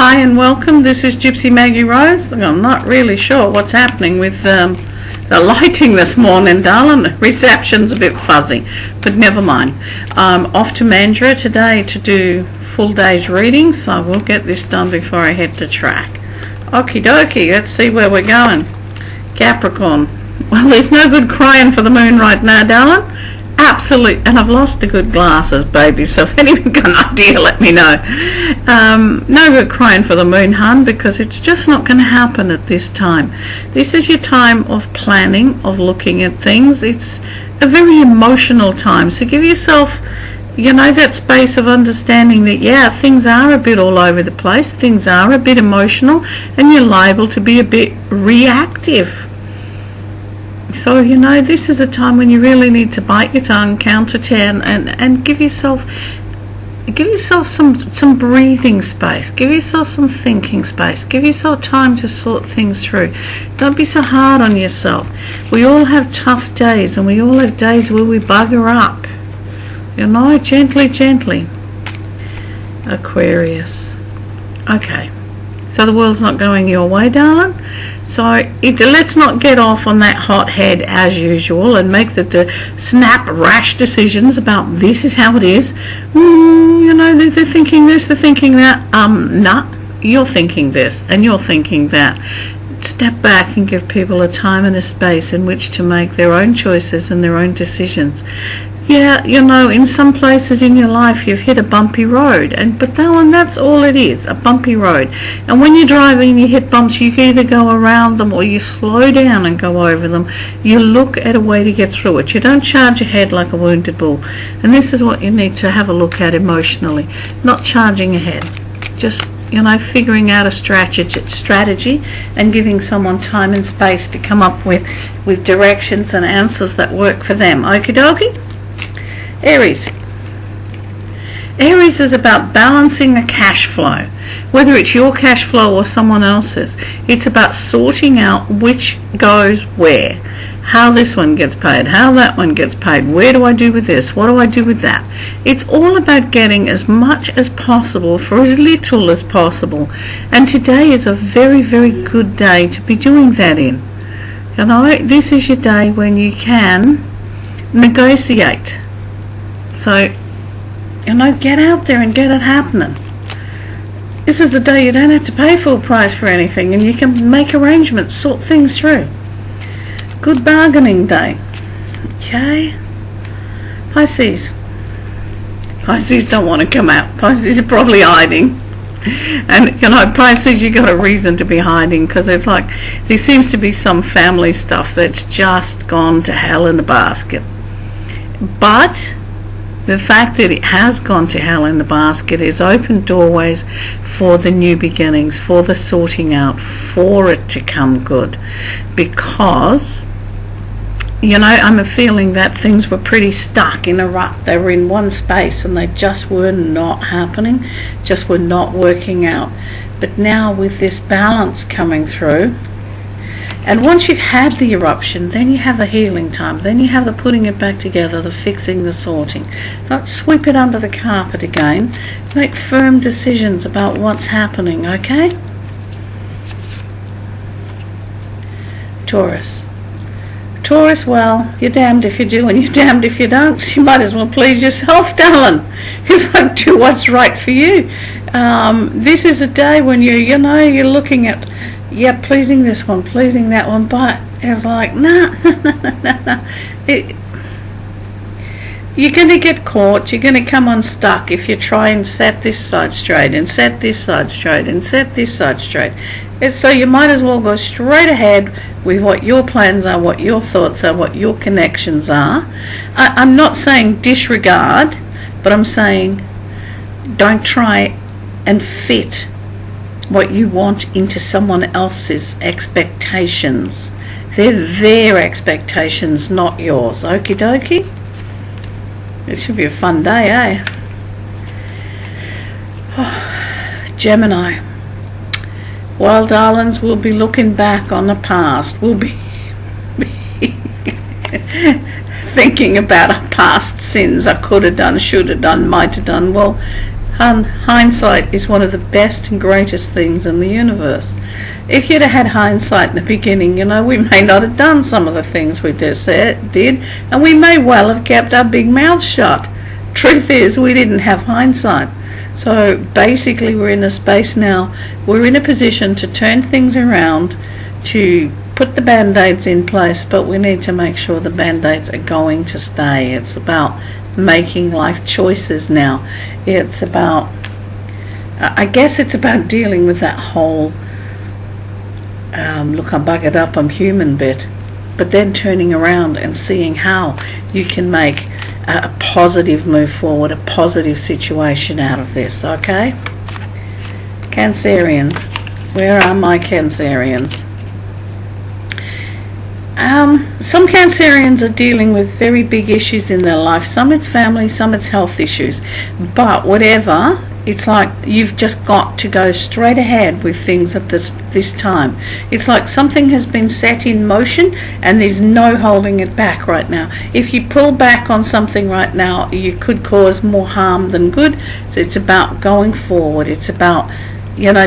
Hi and welcome. This is Gypsy Maggie Rose. I'm not really sure what's happening with the lighting this morning, darling. The reception's a bit fuzzy, but never mind. I'm off to Mandurah today to do full day's reading, so I will get this done before I head to track. Okie dokie, let's see where we're going. Capricorn. Well, there's no good crying for the moon right now, darling. Absolutely, and I've lost the good glasses, baby, so if anyone's got an idea, let me know. No good crying for the moon, hun, because it's just not going to happen at this time. This is your time of planning, of looking at things. It's a very emotional time, so give yourself, that space of understanding that, yeah, things are a bit all over the place, things are a bit emotional, and you're liable to be a bit reactive. So, this is a time when you really need to bite your tongue, count to 10, and give yourself some breathing space, give yourself some thinking space, give yourself time to sort things through. Don't be so hard on yourself. We all have tough days, and we all have days where we bugger up. Gently. Aquarius. Okay, so the world's not going your way, darling. So let's not get off on that hot head as usual and make the snap rash decisions about this is how it is. They're thinking this, they're thinking that. Nah, you're thinking this and you're thinking that. Step back and give people a time and a space in which to make their own choices and their own decisions. Yeah, in some places in your life you've hit a bumpy road, but that's all it is, a bumpy road. And when you're driving and you hit bumps, you can either go around them or you slow down and go over them. You look at a way to get through it. You don't charge ahead like a wounded bull. And this is what you need to have a look at emotionally. Not charging ahead. Just, figuring out a strategy and giving someone time and space to come up with directions and answers that work for them. Okie dokie? Aries. Aries is about balancing the cash flow, whether it's your cash flow or someone else's. It's about sorting out which goes where, how this one gets paid, how that one gets paid, where do I do with this, what do I do with that. It's all about getting as much as possible for as little as possible, and today is a very, very good day to be doing that in. This is your day when you can negotiate. So, get out there and get it happening. This is the day you don't have to pay full price for anything and you can make arrangements, sort things through. Good bargaining day. Okay. Pisces. Pisces don't want to come out. Pisces are probably hiding. And, Pisces, you got a reason to be hiding because it's like there seems to be some family stuff that's just gone to hell in a basket. But the fact that it has gone to hell in the basket is opened doorways for the new beginnings, for the sorting out, for it to come good. Because, I'm a feeling that things were pretty stuck in a rut. They were in one space and they just were not happening, just were not working out. But now with this balance coming through, and once you've had the eruption, then you have the healing time, then you have the putting it back together, the fixing, the sorting. Don't sweep it under the carpet again. Make firm decisions about what's happening, okay? Taurus. Taurus, well, you're damned if you do and you're damned if you don't. So you might as well please yourself, darling. It's like, do what's right for you. This is a day when you're looking at, pleasing this one, pleasing that one, but it's like, nah. You're going to get caught, you're going to come unstuck if you try and set this side straight and set this side straight and set this side straight. So you might as well go straight ahead with what your plans are, what your thoughts are, what your connections are. I'm not saying disregard, but I'm saying don't try and fit what you want into someone else's expectations. They're their expectations, not yours. Okie dokie? It should be a fun day, eh? Oh, Gemini. Well, darlings, we'll be looking back on the past. We'll be thinking about our past sins. I could have done, should have done, might have done. Well, Hindsight is one of the best and greatest things in the universe. If you'd have had hindsight in the beginning, we may not have done some of the things we did, and we may well have kept our big mouth shut. Truth is, we didn't have hindsight. So basically we're in a space now, we're in a position to turn things around, to put the band-aids in place, but we need to make sure the band-aids are going to stay. It's about making life choices now. It's about, I guess it's about dealing with that whole, look, I'm buggered up, I'm human bit, but then turning around and seeing how you can make a positive move forward, a positive situation out of this, okay? Cancerians. Where are my Cancerians? Some Cancerians are dealing with very big issues in their life. Some it's family, some it's health issues. But whatever, it's like you've just got to go straight ahead with things at this time. It's like something has been set in motion and there's no holding it back right now. If you pull back on something right now, you could cause more harm than good. So it's about going forward. It's about,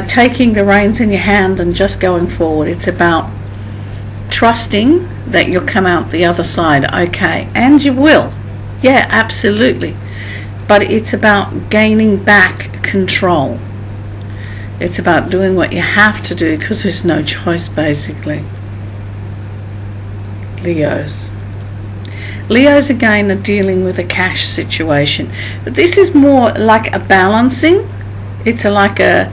taking the reins in your hand and just going forward. It's about trusting that you'll come out the other side okay, and you will. Yeah, absolutely. But it's about gaining back control. It's about doing what you have to do because there's no choice, basically. Leos again are dealing with a cash situation, but this is more like a balancing. It's like a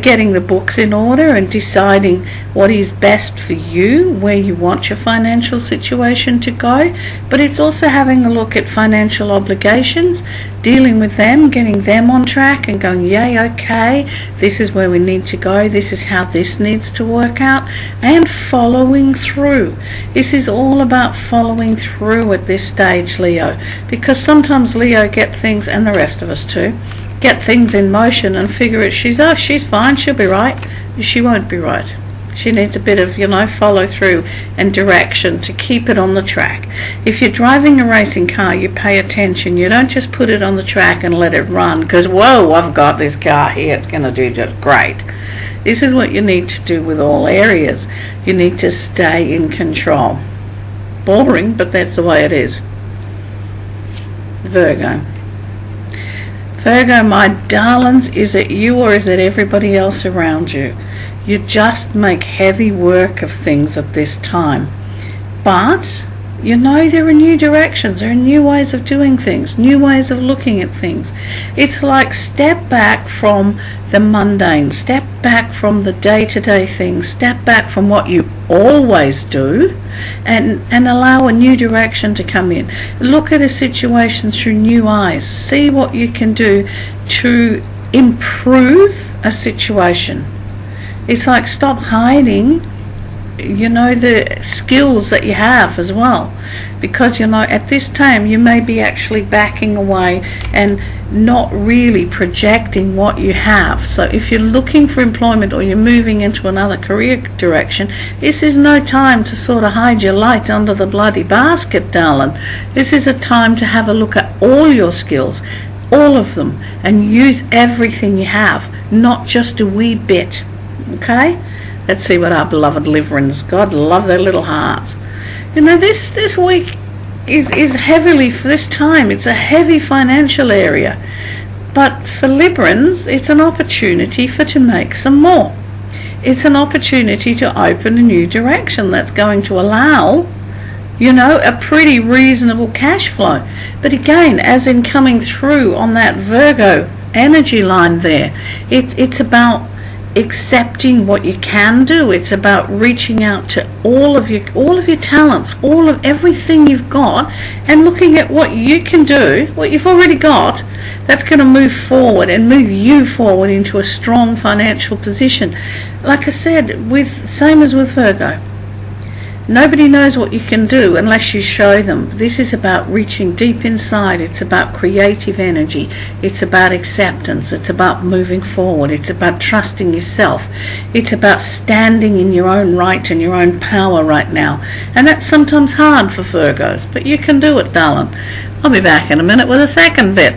getting the books in order and deciding what is best for you, where you want your financial situation to go. But it's also having a look at financial obligations, dealing with them, getting them on track and going, yay, okay, this is where we need to go, this is how this needs to work out, and following through. This is all about following through at this stage, Leo, because sometimes Leo get things, and the rest of us too, get things in motion and figure it, she's fine, she'll be right. She won't be right. She needs a bit of, follow through and direction to keep it on the track. If you're driving a racing car, you pay attention. You don't just put it on the track and let it run because, whoa, I've got this car here, it's going to do just great. This is what you need to do with all areas. You need to stay in control. Boring, but that's the way it is. Virgo, my darlings, is it you or is it everybody else around you? You just make heavy work of things at this time. But, there are new directions, there are new ways of doing things, new ways of looking at things. It's like step back from the mundane, step back from the day-to-day things, step back from what you always do, and allow a new direction to come in. Look at a situation through new eyes. See what you can do to improve a situation. It's like stop hiding, the skills that you have as well. Because, at this time you may be actually backing away and not really projecting what you have. So if you're looking for employment or you're moving into another career direction, this is no time to sort of hide your light under the bloody basket, darling. This is a time to have a look at all your skills, all of them, and use everything you have, not just a wee bit. Okay? Let's see what our beloved Liverans, God love their little hearts. This week is heavily, for this time, it's a heavy financial area. But for Librans, it's an opportunity to make some more. It's an opportunity to open a new direction that's going to allow, a pretty reasonable cash flow. But again, as in coming through on that Virgo energy line there, it's about accepting what you can do. It's about reaching out to all of your talents, all of everything you've got, and looking at what you can do, what you've already got, that's going to move forward and move you forward into a strong financial position. Like I said, same as with Virgo, nobody knows what you can do unless you show them. This is about reaching deep inside. It's about creative energy. It's about acceptance. It's about moving forward. It's about trusting yourself. It's about standing in your own right and your own power right now. And that's sometimes hard for Virgos, but you can do it, darling. I'll be back in a minute with a second bit.